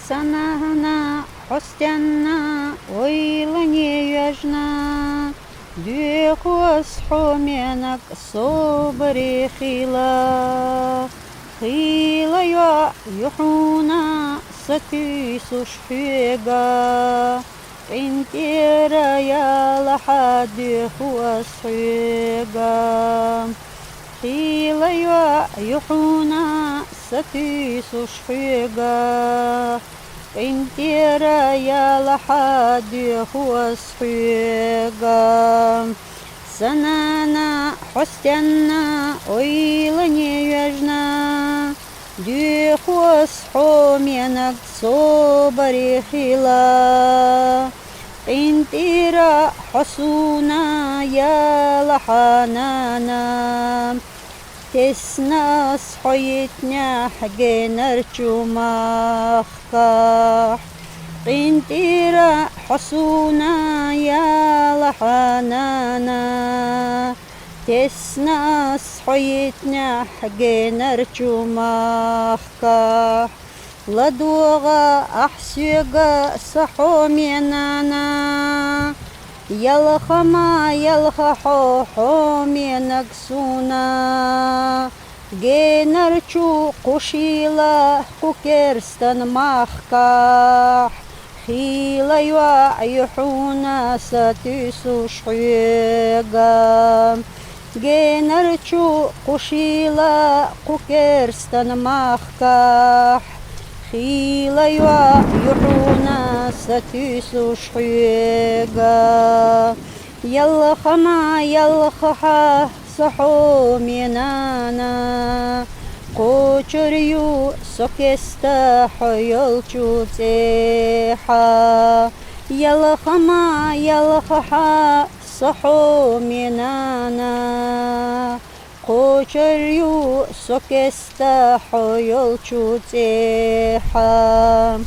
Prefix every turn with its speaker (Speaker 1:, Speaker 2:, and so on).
Speaker 1: Санағына қостянна ойлыне яжна, дүйқос хоменак собри хила. Хила юхуна сатي سشحيقا انتيرا يا لحد هو صحيقا. خيلا يحونا ساتي سشحيقا انتيرا يا لحد هو صحيقا. سنانا حستنا ويلني يجنا ديخوس حومينك صبري خلا. انتيرا حسونا يا لحنانا تسنا صحيتنا حقنا رجوماخكاح. انتيرا حسونا يا لحنانا تسنا صحيتنا حقنا رجوماخكاح. لدوغا أحسيغا صحومينانا يلخما يلخحو حومينك سونا. جينرچو قشيلا كوكرستن ماخكاح. خيلا يحونا ساتيسو شحيغا جينرچو قشيلا كوكرستن ماخكاح. خيلا يحونا ساتيسو شحيغا يلخما يلخحا صحومينانا قوچريو سوكستا حيلچو تيحا. يلخما يلخحا صحومينانا قوچريو سوكستا حيلچو تيحا.